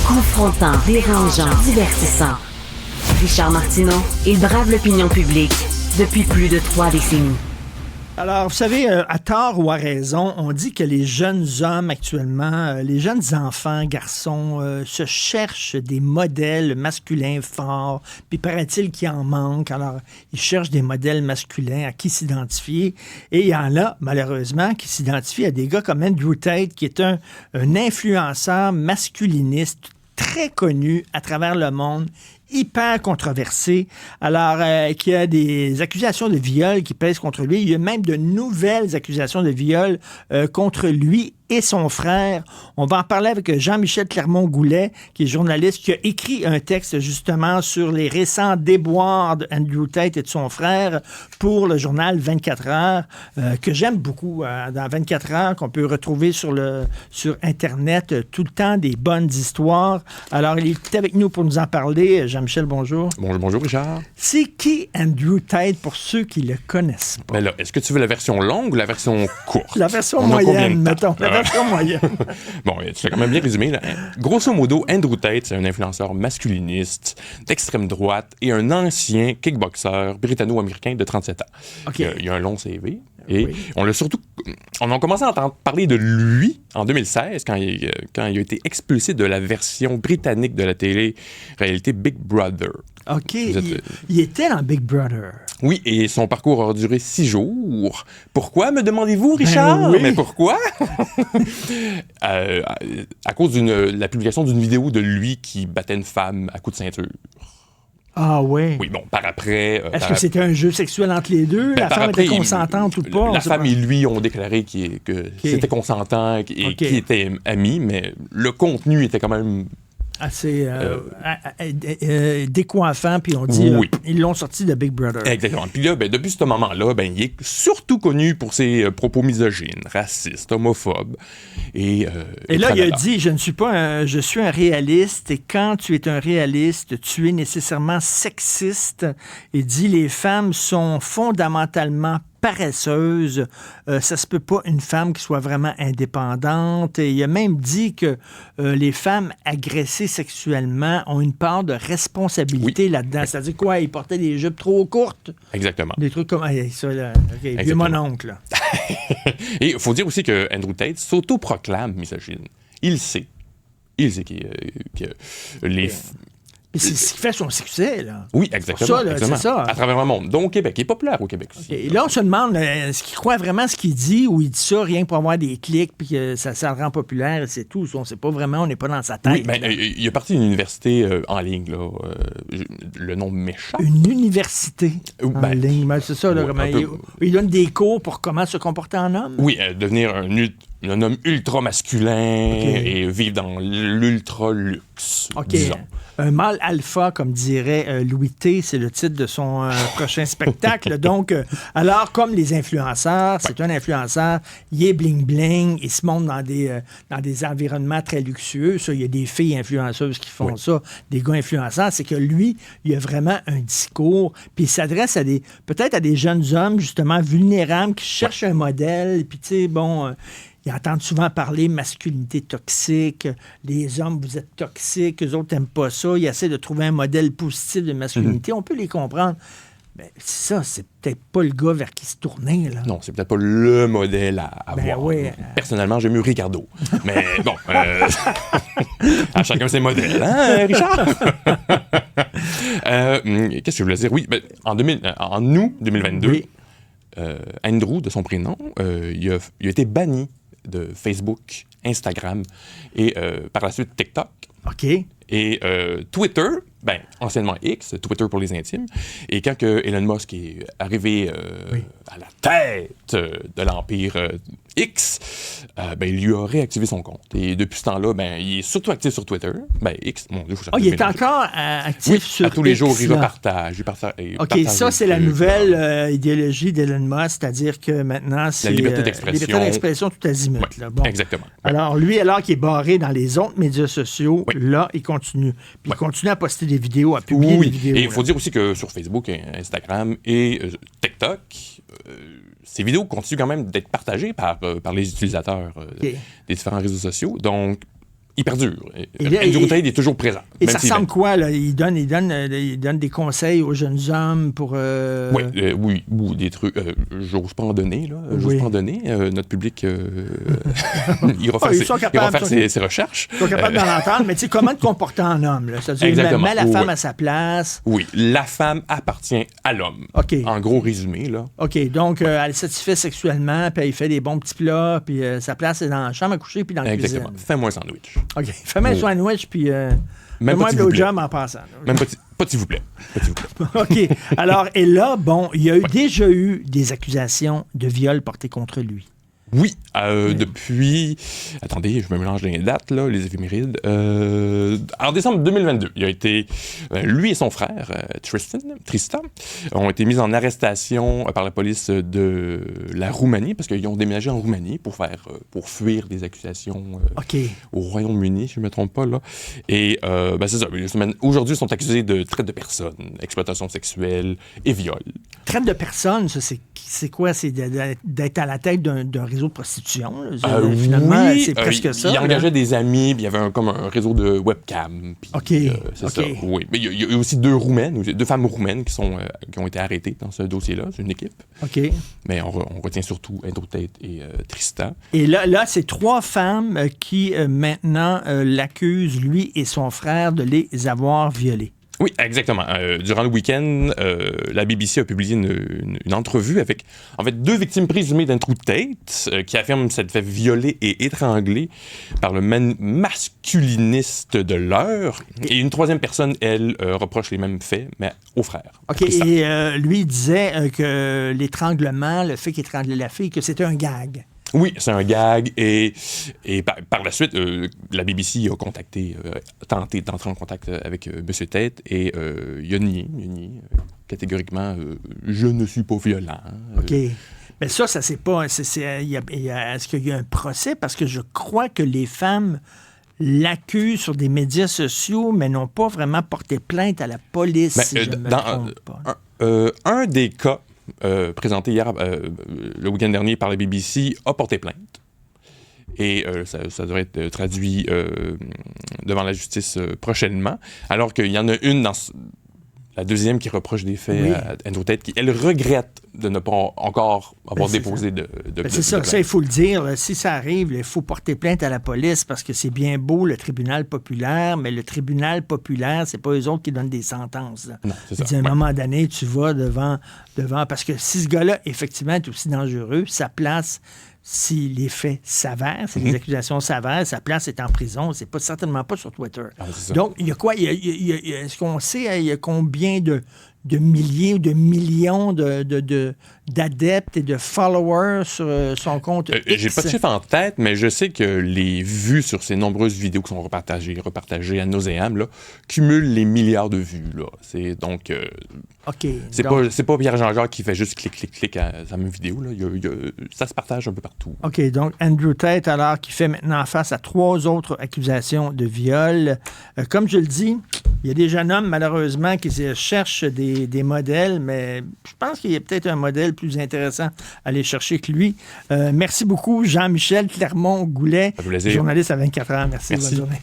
Confrontant, dérangeant, divertissant. Richard Martineau, il brave l'opinion publique depuis plus de 3 décennies. Alors, vous savez, à tort ou à raison, on dit que les jeunes hommes actuellement, les jeunes enfants, garçons, se cherchent des modèles masculins forts, puis paraît-il qu'il en manque. Alors, ils cherchent des modèles masculins à qui s'identifier. Et il y en a, malheureusement, qui s'identifient à des gars comme Andrew Tate, qui est un influenceur masculiniste très connu à travers le monde, hyper controversé, alors qu'il y a des accusations de viol qui pèsent contre lui. Il y a même de nouvelles accusations de viol contre lui et son frère. On va en parler avec Jean-Michel Clermont-Goulet, qui est journaliste, qui a écrit un texte justement sur les récents déboires d'Andrew Tate et de son frère pour le journal 24 heures, que j'aime beaucoup dans 24 heures, qu'on peut retrouver sur Internet tout le temps, des bonnes histoires. Alors, il est avec nous pour nous en parler. Jean-Michel, bonjour. Bonjour, Richard. C'est qui Andrew Tate pour ceux qui le connaissent pas? Mais là, est-ce que tu veux la version longue ou la version courte? La version moyenne, mettons. La version moyenne. Bon, tu l'as quand même bien résumé. Là. Grosso modo, Andrew Tate, c'est un influenceur masculiniste d'extrême droite et un ancien kickboxer britanno-américain de 37 ans. Okay. Il a un long CV. Et oui. On a commencé à entendre parler de lui en 2016 quand il a été expulsé de la version britannique de la télé-réalité Big Brother. OK. Il était dans Big Brother. Oui, et son parcours a duré 6 jours. Pourquoi, me demandez-vous, Richard? Ben oui. Mais pourquoi? À cause de la publication d'une vidéo de lui qui battait une femme à coups de ceinture. Ah oui? Oui, bon, par après... Est-ce que c'était un jeu sexuel entre les deux? La femme était consentante ou pas? La femme et lui ont déclaré que c'était consentant et qu'ils étaient amis, mais le contenu était quand même... assez décoiffant, puis on dit oui. Ils l'ont sorti de Big Brother. Exactement. Puis là, depuis ce moment-là, il est surtout connu pour ses propos misogynes, racistes, homophobes. Et là, il a dit, je suis un réaliste, et quand tu es un réaliste, tu es nécessairement sexiste. Il dit, les femmes sont fondamentalement paresseuse, ça se peut pas une femme qui soit vraiment indépendante. Et il a même dit que les femmes agressées sexuellement ont une part de responsabilité là-dedans. C'est-à-dire quoi? Ils portaient des jupes trop courtes. Exactement. Des trucs comme ça, là. Okay, vieux mon oncle, là. Et il faut dire aussi que Andrew Tate s'autoproclame misogyne. Il sait que les... Mais c'est ce qui fait son succès, là. Oui, exactement. Ça, là, exactement. c'est ça. À travers le monde. Donc, au Québec. Il est populaire au Québec aussi. Okay. Et là, on se demande, est-ce qu'il croit vraiment ce qu'il dit ou il dit ça rien que pour avoir des clics puis que ça le rend populaire et c'est tout. On ne sait pas vraiment, on n'est pas dans sa tête. Oui, il est parti d'une université en ligne, là. Le nom méchant. Une université en ligne. Ben, c'est ça, là. Il donne des cours pour comment se comporter en homme. Oui, devenir un homme ultra masculin et vivre dans l'ultra-luxe, disons. Un mâle alpha, comme dirait Louis T, c'est le titre de son prochain spectacle. Donc, alors, comme les influenceurs, c'est un influenceur, il est bling-bling, il se montre dans des environnements très luxueux. Ça, il y a des filles influenceuses qui font ça, des gars influenceurs. C'est que lui, il a vraiment un discours, puis il s'adresse peut-être à des jeunes hommes, justement, vulnérables, qui cherchent un modèle, puis tu sais, bon... Ils entendent souvent parler masculinité toxique, les hommes, vous êtes toxiques, eux autres n'aiment pas ça, ils essaient de trouver un modèle positif de masculinité, on peut les comprendre. Mais ça, c'est peut-être pas le gars vers qui se tourner, là. Non, c'est peut-être pas le modèle à avoir. Oui, personnellement, j'aime mieux Ricardo. Mais bon, à chacun ses modèles, hein, Richard? Qu'est-ce que je voulais dire? Oui, en août 2022, oui. Andrew, de son prénom, il a été banni de Facebook, Instagram et par la suite TikTok. OK. Et Twitter, anciennement X, Twitter pour les intimes. Et quand Elon Musk est arrivé à la tête de l'Empire X, il lui a réactivé son compte. Et depuis ce temps-là, il est surtout actif sur Twitter. X, mon Dieu, il est encore actif sur X. Tous les jours, il là. repartage. OK, ça, c'est la nouvelle idéologie d'Elon Musk, c'est-à-dire que maintenant, c'est... La liberté d'expression. Liberté d'expression tout azimut. Ouais, là. Bon. Exactement. Alors, lui, alors qu'il est barré dans les autres médias sociaux, là, il continue. Puis il continue à poster des vidéos, à publier des vidéos. Et il faut dire aussi que sur Facebook, Instagram et TikTok, ces vidéos continuent quand même d'être partagées par les utilisateurs des différents réseaux sociaux. Donc, il perdure. là, Andrew Tate est toujours présent. Et même ça s'il ressemble quoi, là? Il donne des conseils aux jeunes hommes pour... Oui, ou des trucs. J'ose pas en donner, là. J'ose pas en donner. Notre public ira faire ses recherches. Ils sont capables d'en entendre, mais tu sais, comment te comporter en homme, là? C'est-à-dire, mets la femme à sa place. Oui, la femme appartient à l'homme. OK. En gros résumé, là. OK, donc, elle satisfait sexuellement, puis elle fait des bons petits plats, puis sa place est dans la chambre à coucher, puis dans la cuisine. Exactement. Fais-moi un sandwich. OK, fais-moi un sandwich, puis même fais-moi pas un blowjob en passant. Même pas s'il vous plaît. OK. Alors, et là, bon, il y a déjà eu des accusations de viol portées contre lui. Oui, depuis... Attendez, je me mélange dans les dates, là, les éphémérides. En décembre 2022, il a été... lui et son frère, Tristan, ont été mis en arrestation par la police de la Roumanie, parce qu'ils ont déménagé en Roumanie pour fuir des accusations au Royaume-Uni, si je ne me trompe pas, là. Et c'est ça. Aujourd'hui, ils sont accusés de traite de personnes, exploitation sexuelle et viol. Traite de personnes, ça, c'est quoi? C'est d'être à la tête d'un réseau de prostitution. Finalement, oui, c'est presque ça. Il engageait des amis, puis il y avait comme un réseau de webcam. Puis, c'est ça. Oui. Mais il y a aussi deux femmes roumaines qui ont été arrêtées dans ce dossier-là. C'est une équipe. OK. Mais on retient surtout Andrew Tate et Tristan. Et là, c'est 3 femmes qui, maintenant, l'accusent, lui et son frère, de les avoir violées. Oui, exactement. Durant le week-end, la BBC a publié une entrevue avec, en fait, 2 victimes présumées d'Andrew Tate qui affirment s'être fait violer et étrangler par le masculiniste de l'heure. Et une 3e personne, elle, reproche les mêmes faits, mais au frère. OK, et lui, il disait que l'étranglement, le fait qu'il étranglait la fille, que c'était un gag. Oui, c'est un gag. Et par la suite, la BBC a tenté d'entrer en contact avec M. Tate et il a nié catégoriquement je ne suis pas violent. OK. Mais ça c'est pas... Est-ce qu'il y a un procès? Parce que je crois que les femmes l'accusent sur des médias sociaux, mais n'ont pas vraiment porté plainte à la police, si je ne me trompe pas. Un des cas présenté hier, le week-end dernier par la BBC, a porté plainte. Et ça devrait être traduit devant la justice prochainement. Alors qu'il y en a une dans la 2e qui reproche des faits à Andrew Tate, qui, elle, regrette de ne pas encore avoir déposé de c'est ça, il faut le dire. Si ça arrive, il faut porter plainte à la police parce que c'est bien beau le tribunal populaire, mais le tribunal populaire, c'est pas eux autres qui donnent des sentences. Là. Non, c'est ça. À un moment donné, tu vas devant... Parce que si ce gars-là, effectivement, est aussi dangereux, sa place... Si les faits s'avèrent, si les accusations s'avèrent, sa place est en prison. C'est certainement pas sur Twitter. Donc, il y a quoi? Est-ce qu'on sait il y a combien de milliers ou de millions d'adeptes et de followers sur son compte X? J'ai pas de chiffre en tête, mais je sais que les vues sur ces nombreuses vidéos qui sont repartagées à nauséam, là, cumulent les milliards de vues. Là. C'est donc... c'est pas Pierre-Jean Jacques qui fait juste clic à sa même vidéo. Là. Ça se partage un peu partout. OK, donc Andrew Tate, alors, qui fait maintenant face à 3 autres accusations de viol. Comme je le dis, il y a des jeunes hommes, malheureusement, qui cherchent des modèles, mais je pense qu'il y a peut-être un modèle plus intéressant à aller chercher que lui. Merci beaucoup, Jean-Michel Clermont-Goulet, journaliste à 24 heures. Merci. Bonne journée.